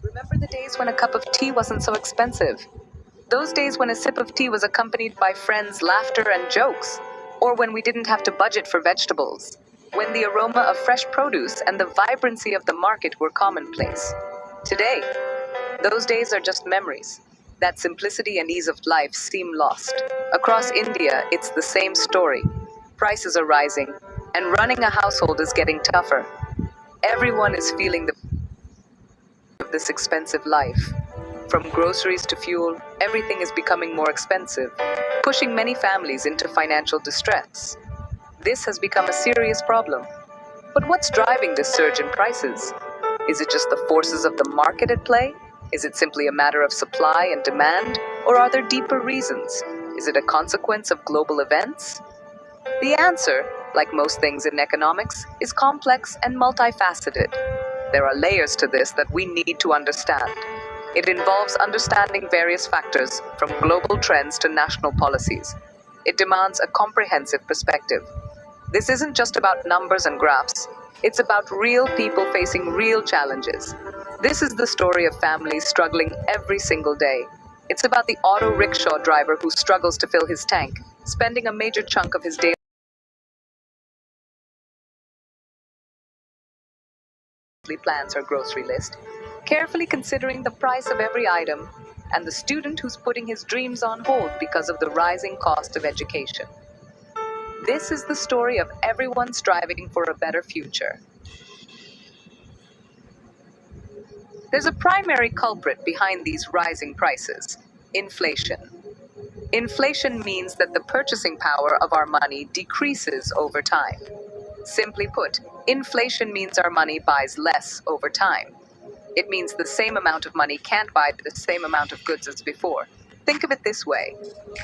Remember the days when a cup of tea wasn't so expensive? Those days when a sip of tea was accompanied by friends' laughter and jokes? Or when we didn't have to budget for vegetables? When the aroma of fresh produce and the vibrancy of the market were commonplace? Today, those days are just memories. That simplicity and ease of life seem lost. Across India, it's the same story. Prices are rising, and running a household is getting tougher. Everyone is feeling the of this expensive life. From groceries to fuel, everything is becoming more expensive, pushing many families into financial distress. This has become a serious problem. But what's driving this surge in prices? Is it just the forces of the market at play? Is it simply a matter of supply and demand? Or are there deeper reasons? Is it a consequence of global events? The answer, like most things in economics, is complex and multifaceted. There are layers to this that we need to understand. It involves understanding various factors, from global trends to national policies. It demands a comprehensive perspective. This isn't just about numbers and graphs, it's about real people facing real challenges. This is the story of families struggling every single day. It's about the auto rickshaw driver who struggles to fill his tank, spending a major chunk of his daily plans or grocery list, carefully considering the price of every item, and the student who's putting his dreams on hold because of the rising cost of education. This is the story of everyone striving for a better future. There's a primary culprit behind these rising prices: inflation. Inflation means that the purchasing power of our money decreases over time. Simply put, inflation means our money buys less over time. It means the same amount of money can't buy the same amount of goods as before. Think of it this way: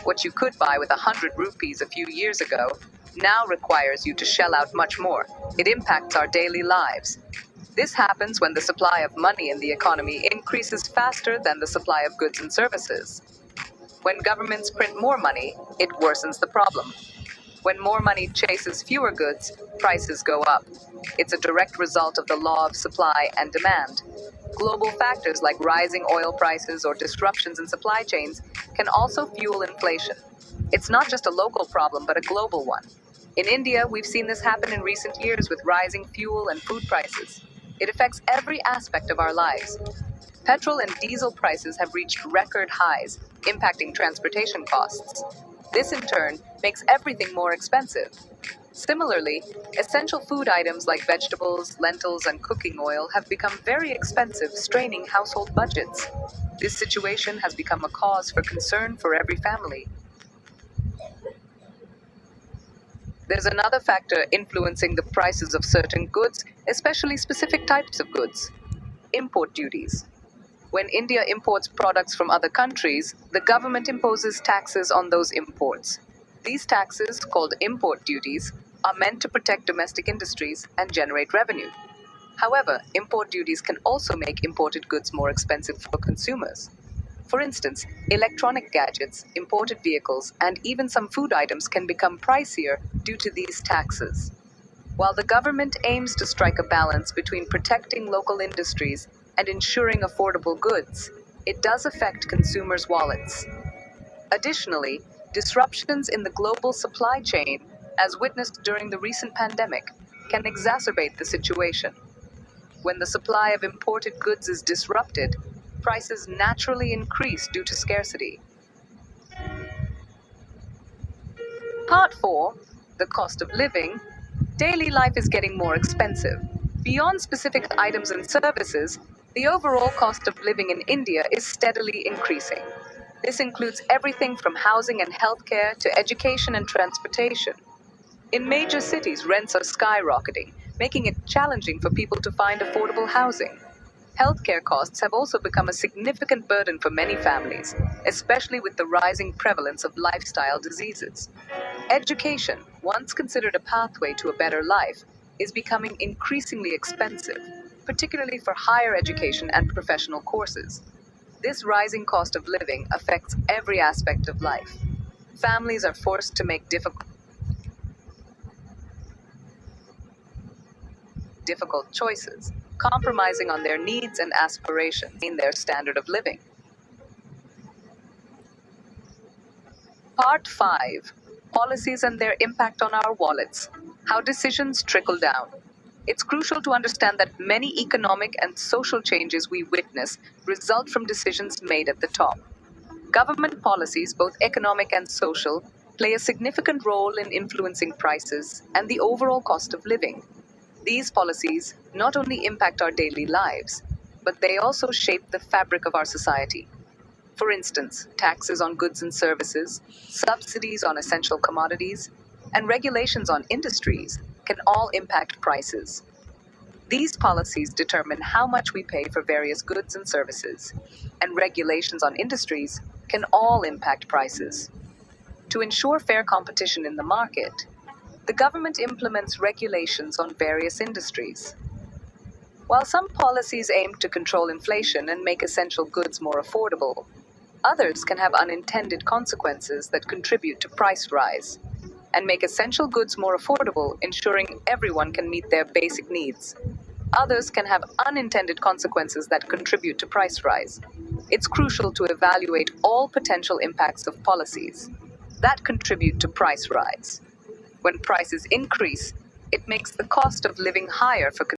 what you could buy with 100 rupees a few years ago now requires you to shell out much more. It impacts our daily lives. This happens when the supply of money in the economy increases faster than the supply of goods and services. When governments print more money, it worsens the problem. When more money chases fewer goods, prices go up. It's a direct result of the law of supply and demand. Global factors like rising oil prices or disruptions in supply chains can also fuel inflation. It's not just a local problem, but a global one. In India, we've seen this happen in recent years with rising fuel and food prices. It affects every aspect of our lives. Petrol and diesel prices have reached record highs, impacting transportation costs. This, in turn, makes everything more expensive. Similarly, essential food items like vegetables, lentils, and cooking oil have become very expensive, straining household budgets. This situation has become a cause for concern for every family. There's another factor influencing the prices of certain goods, especially specific types of goods: import duties. When India imports products from other countries, the government imposes taxes on those imports. These taxes, called import duties, are meant to protect domestic industries and generate revenue. However, import duties can also make imported goods more expensive for consumers. For instance, electronic gadgets, imported vehicles, and even some food items can become pricier due to these taxes. While the government aims to strike a balance between protecting local industries and ensuring affordable goods, it does affect consumers' wallets. Additionally, disruptions in the global supply chain, as witnessed during the recent pandemic, can exacerbate the situation. When the supply of imported goods is disrupted, prices naturally increase due to scarcity. Part 4: The cost of living. Daily life is getting more expensive. Beyond specific items and services, the overall cost of living in India is steadily increasing. This includes everything from housing and healthcare to education and transportation. In major cities, rents are skyrocketing, making it challenging for people to find affordable housing. Healthcare costs have also become a significant burden for many families, especially with the rising prevalence of lifestyle diseases. Education, once considered a pathway to a better life, is becoming increasingly expensive, particularly for higher education and professional courses. This rising cost of living affects every aspect of life. Families are forced to make difficult choices. compromising on their needs and aspirations in their standard of living. Part 5. Policies and their impact on our wallets. How decisions trickle down. It's crucial to understand that many economic and social changes we witness result from decisions made at the top. Government policies, both economic and social, play a significant role in influencing prices and the overall cost of living. These policies not only impact our daily lives, but they also shape the fabric of our society. For instance, taxes on goods and services, subsidies on essential commodities, and regulations on industries can all impact prices. These policies determine how much we pay for various goods and services, and regulations on industries can all impact prices. To ensure fair competition in the market, the government implements regulations on various industries. While some policies aim to control inflation and make essential goods more affordable, others can have unintended consequences that contribute to price rise and make essential goods more affordable, ensuring everyone can meet their basic needs. Others can have unintended consequences that contribute to price rise. It's crucial to evaluate all potential impacts of policies that contribute to price rise. When prices increase, it makes the cost of living higher for